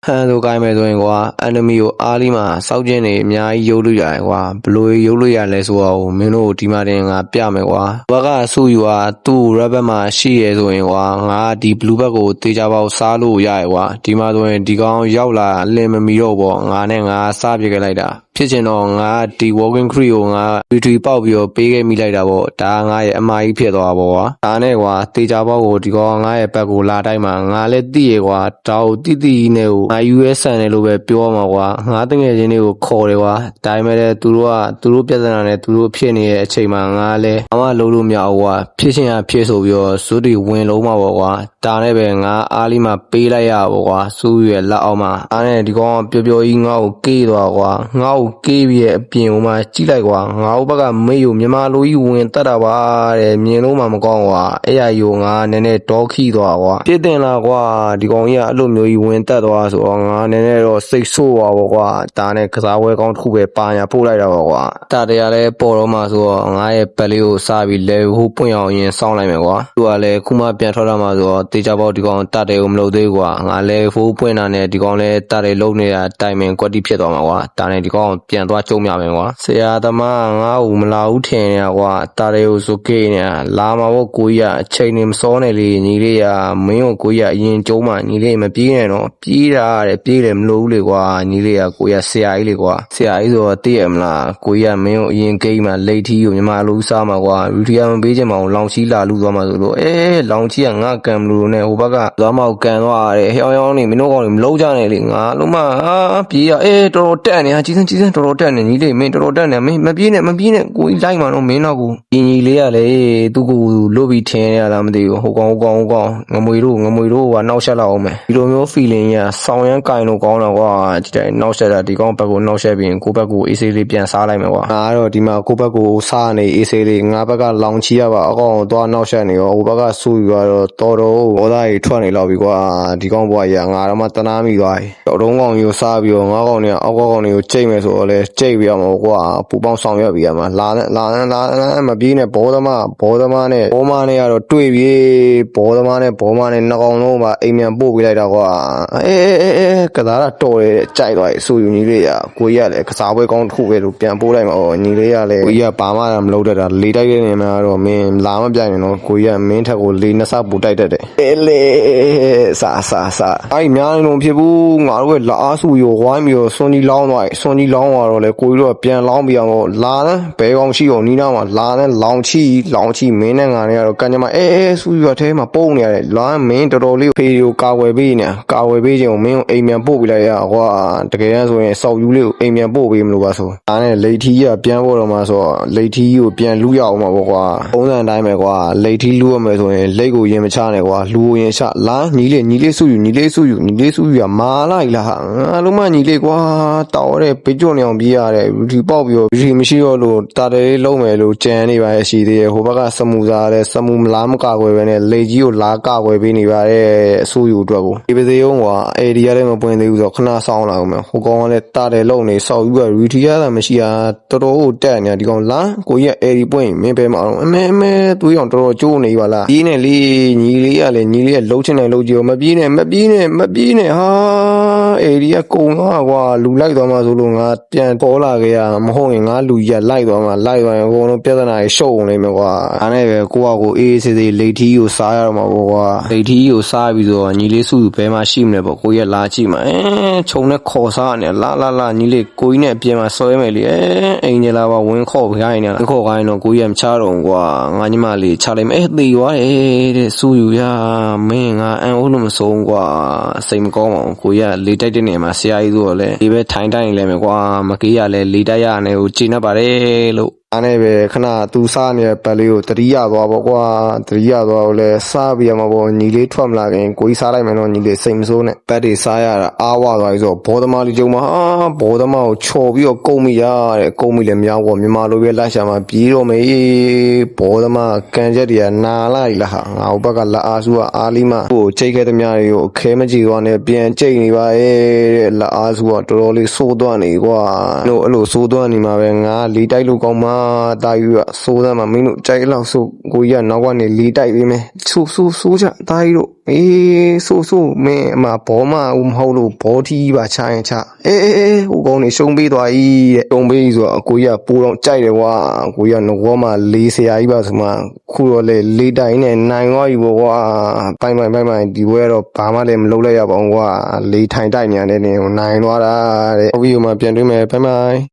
ဟန်ဆိုကိုင်းမယ်ဆိုရင်ကွာ enemy ကိုအားလိမှာစောက်ကျင်းနေအများကြီးရုပ်လို့ရတယ်ကွာဘလို့ရုပ်လို့ရလဲဆိုတော့မင်းတို့ဒီမှာတင်ငါပြမယ်ကွာဘက်ကဆူယူကသူ့ red မှာရှိရဲဆိုရင်ကွာငါဒီ blue ဘက်ကိုတေချာပေါက်စားလို့ရရကွာဒီမှာဆိုရင်ဒီကောင်ရောက်လာလင်မမီတော့ပေါ့ငါနဲ့ငါစားပြခဲ့လိုက်တာဖြစ်ချင်တော့ငါဒီ walking crew ကိုငါ retreat ပေါက်ပြီးတော့ပေးခဲ့မိလိုက်တာပေါ့ဒါငါရဲ့အမားကြီးဖြစ်သွားပါကွာဒါနဲ့ကွာတေချာပေါက်ကိုဒီကောင်ငါရဲ့ဘက်ကိုလာတိုင်းမှာငါလည်းသိရကွာဒါကိုတိနဲ့ကိုငါ US ဆန်တယ်လို့ပဲပြောမှာကွာငါတငယ်ချင်းတွေကိုခေါ်တယ်ကွာဒါပေမဲ့သူတို့ပြဿနာနဲ့သူတို့ဖြစ်နေတဲ့အချိန်မှာငါလည်းအမလုံးလို့မရဘူးကွာဖြစ်ချင်ရဖြစ်ဆိုပြီးတော့ဇွတ်တွေဝင်လုံးမှာပေါ့ကွာဒါနဲ့ပဲငါအားလိမှာပေးလိုက်ရပါကွာစူးရဲ့လက်အောက်မှာအားနဲ့ဒီကောင်ပျော်ပျော်ကြီးငါ့ကိုကေးသွားကွာငါ့ကိုကေးပြီးရဲ့အပြင်ဟိုမှာကြည့်လိုက်ကွာငါ့ဘက်ကမေးကိုမြန်မာလိုကြီးဝင်တက်တာပါတဲ့မြင်လို့မှမကောင်းကွာအဲ့ရယူငါနည်းနည်းဒေါခီသွားကွာပြစ်တင်လာကွာဒီကောင်ကြီးကအဲ့လိုမျိုးကြီးဝင်တက်သွားဆိုတော့ငါနည်းနည်းတော့စိတ်ဆိုးသွားပေါ့ကွာဒါနဲ့ကစားပွဲကောင်းတစ်ခုပဲပါညာပို့လိုက်တာပေါ့ကွာဒါတရားလဲပေါ်တော့မှဆိုတော့ငါရဲ့ပက်လေးကိုစားပြီးလဲဟိုပွင့်အောင်ရင်စောင်းလိုက်မယ်ကွာသူကလည်းခုမှပြန်ထွက်လာမှဆိုတော့တေချာပေါက်ဒီကောင်တတ်တယ်ကိုမလုပ်သေးဘူးကွာငါလဲဖိုးပွင့်တာနဲ့ဒီကောင်လဲတတ်တယ်လုံးနေတာတိုင်ပင်ကွက်တိဖြစ်သွားမှာကွာဒါနဲ့ဒီကောင်ပြန်သွားကျုံးမြမယ်ကွာဆရာသမားငါ့ကိုမလာဘူးထင်နေတာကွာတတ်တယ်ကိုဆိုကေးနေတာလာမှာပေါ့ကိုကြီးကအချိန်နေမစောနေလေညီလေးကမင်းကိုကိုကြီးကအရင်ကျုံးမှညီလေးမပြေးနဲ့တော့ပြေးတာတဲ့ပြေးတယ်မလို့ဘူးလေကွာညီလေးကကိုကြီးကဆရာကြီးလေကွာဆရာကြီးဆိုတော့သိရမလားကိုကြီးကမင်းကိုအရင်ကိန်းမှလိတ်ထီးကိုမြန်မာလူစားမှာကွာရူတီယာမပေးချင်မအောင်လောင်ချီလာလူသွားမှာဆိုလို့လောင်ချီကငါကံမလို့နဲ့ဟိုဘက်ကသွားမောက်ကန်သွားတယ်ဟျောင်းဟျောင်းနေမင်းတို့ကောင်တွေမလုံးကြနဲ့လေငါလုံးမပြေးရတော်တော်တက်နေဟာကြီးစန်းတော်တော်တက်နေညီလေးမင်းတော်တော်တက်နေမင်းမပြေးနဲ့ကိုကြီးလိုက်မှာတော့မင်းတော့ကိုညီလေးကလေသူ့ကိုလို့ပြီးထင်းရတာမသိဘူးဟိုကောင်ငမွေတို့ကနောက်ဆက်လောက်အောင်မယ်ဒီလိုမျိုး feeling ရဆောင်းရမ်းကင်လို့ကောင်းတော့ကွာဒီတိုင်းနောက်ဆက်တာဒီကောင်ဘက်ကိုနောက်ဆက်ပြီးရင်ကိုဘက်ကိုအေးဆေးလေးပြန်စားလိုက်မယ်ကွာငါကတော့ဒီမှာကိုဘက်ကိုစားနေအေးဆေးလေးငါဘက်ကလောင်ချီရပါအကောင်သွားနောက်ဆက်နေရောဟိုဘက်ကဆူယူရတော့တော်ဘောသားကြီးထွက်နေလောက်ပြီကွာဒီကောင်ဘွားကြီးငါတော့မှတနာမိသွားပြီတော်တုံးကောင်ကြီးကိုစားပြီးတော့ငါကောင်တွေကအောက်ကောင်တွေကိုကြိတ်မယ်ဆိုတော့လဲကြိတ်ပြရမှာကွာပူပေါင်းဆောင်ရွက်ပြီးရမှာလာမပြေးနဲ့ဘောသမားနဲ့ဘောမနဲ့ကတော့တွေ့ပြီဘောသမားနဲ့နှစ်ကောင်လုံးပါအိမ်မြန်ပို့ပေးလိုက်တာကွာကစားတာတော်တယ်ကြိုက်သွားပြီဆူယူညီလေးကကိုကြီးကလည်းကစားပွဲကောင်းတစ်ခုပဲလို့ပြန်ပို့လိုက်မှာညီလေးကလည်းကိုကြီးကဘာမှမလုပ်တတ်တာလေတိုက်တဲ့နေမှာတော့မင်းလာမပြိုင်နဲ့တော့ကိုကြီးကမင်းထက်ကိုလေနှစ်ဆပိုတိုက်တတ်တယ်လေစားအဲ့များနေလို့ဖြစ်ဘူးငါတို့ကလာအားဆူရောဝိုင်းပြီးတော့စွန်ကြီးလောင်းသွားတော့လေကိုကြီးတို့ကပြန်လောင်းပြီးအောင်လာနဲ့ဘဲကောင်းရှိအောင်နီးနားမှာလာနဲ့လောင်ချီမင်းနဲ့ငါနဲ့ကတော့ကန်ကြမှာဆူရွာထဲမှာပုံနေရတယ်လာမင်းတော်တော်လေးဖေးကိုကာဝယ်ပေးခြင်းကိုမင်းကိုအိမ်မြန်ပို့ပေးလိုက်ရကွာတကယ်ဆိုရင်စောက်ယူလေးကိုအိမ်မြန်ပို့ပေးမလို့ပါဆိုဒါနဲ့လိတ်ထီးကပြန်ဖို့တော့မှဆိုတော့လိတ်ထီးကိုပြန်လူရအောင်ပါပေါ့ကွာပုံစံအတိုင်းပဲကွာလိတ်ထီးလူရမယ်ဆိုရင်လိတ်ကိုရင်မချနဲ့ကွာလူကိုရင်ချလာညီလေးစုယူရမာလိုက်လားငါလုံးမညီလေးကွာတောက်တဲ့ဘေးကျွနေအောင်ပြေးရတယ်ဒီပေါက်ပြီးတော့ဒီမရှိတော့လို့တာတယ်လေးလုံးမယ်လို့ကြံနေပါရဲ့ရှိသေးတယ်ဟိုဘက်ကစမူစားလဲစမူမလားမကာကွယ်ပဲနဲ့လိတ်ကြီးကိုလာကာကွယ်ပေးနေပါတဲ့အဆိုးယူအတွက်ကိုဒီပစေုံကွာဒီရလည်းမပွင့်သေးဘူးဆိုတော့ခဏဆောင်းလာအောင်မယ်ဟိုကောင်ကလည်းတာတယ်လုံးနေဆောက်ယူကရီတီရတာမရှိတာတော်တော်တက်နေဒီကောင်လာကိုကြီးကပွင့်မင်းပဲမအောင်အမဲသွေးအောင်တော်တော်ကျိုးနေပါလားကြီးနေလေညီလေးကလှုပ်ချင်တယ်လှုပ်ကြည့်မပြေးနဲ့ဟာဒီကကုံသွားကွာလူလိုက်သွားမှဆိုလို့ငါပြန်ပေါ်လာခဲ့ရမဟုတ်ရင်ငါလူကြီးလိုက်သွားရင်အကုန်လုံးပြဿနာရှုပ်နေမယ်ကွာဒါနဲ့ပဲကိုအေးစေးလိတ်ထီးကိုစားရတော့မှာပေါ့ကွာလိတ်ထီးကိုစားပြီးတော့ညီလေးစုဘဲမှာရှိမလဲပေါ့ကိုကြီးကလာကြည့်မှာခြုံနဲ့ခေါ်စားနေလာညီလေးကိုကြီးနဲ့အပြင်မှာဆွဲမယ်လေအိမ်ကြီးလာပါဝင်ခေါ်ခိုင်းနေလားခေါ်ခိုင်းတော့ကိုကြီးကမချတော့ကွာငါညီမလေးချလိုက်မယ်သေသွားတယ်တဲ့စူယူရမင်းငါအန်အိုးလို့မဆုံးကွာစိတ်မကောင်းပါဘူးကိုကြီးကလေတိုက်တဲ့နေမှာဆရာကြီးဆိုတော့လေဒီပဲထိုင်တိုင်းလဲမယ်ကွာမကေးရလဲလေတိုက်ရနေကိုချိန်နေပါတယ်လို့အားနဲ့ပဲခဏသူစားနေတဲ့ပတ်လေးကိုတတိယသွားပေါ့ကွာတတိယသွားကိုလည်းစားပြရမှာပေါ့ညီလေးထွက်မလာခင်ကိုကြီးစားလိုက်မယ်တော့ညီလေးစိတ်မစိုးနဲ့ပတ်တွေစားရတာအားဝသွားပြီဆိုတော့ဘောသမားလေးကျုံမှာဘောသမားကိုချော်ပြီးတော့ကုန်းမိရတဲ့ကုန်းမိလည်းမရောက်ပေါ့မြန်မာလိုပဲလိုက်ရှာမှာပြေးတော့မေးဘောသမားကန်ချက်တွေကနာလိုက်လားဟာငါ့ဘက်ကလက်အားစုကအားလီမကိုချိတ်ခဲ့သမျှတွေကိုအခဲမကြည့်သွားနဲ့ပြန်ချိတ်နေပါရဲ့တဲ့လက်အားစုကတော်တော်လေးစိုးသွားနေကွာတို့အဲ့လိုစိုးသွားနေမှာပဲငါလီတိုက်လို့ကောင်းမှာ တာယူကစိုးသားမှာမင်းတို့ကြိုက်လောက်ဆိုကိုကြီးကနောက်ကနေလီတိုက်ပေးမယ်ဆိုးချတာယူတို့ဆိုးမင်းအမဘောမဦးမဟုတ်လို့ဘောထီးပါချရင်ချအေးဟိုကောင်နေရှုံးပေးသွား၏တဲ့ရှုံးပေးဆိုတော့ကိုကြီးကပိုတော့ကြိုက်တယ်ကွာကိုကြီးကငကောမှာလေးဆရာကြီးပါဆိုမှခုတော့လေလေးတိုင်နဲ့နိုင်သွားပြီကွာပိုင်ဒီဘွဲတော့ဘာမှလည်းမလုပ်လိုက်ရပါဘူးကွာလေးထိုင်တိုက်နေရတယ်နေနိုင်သွားတာတဲ့ဗီဒီယိုမှာပြန်တွေ့မယ်ဘိုင်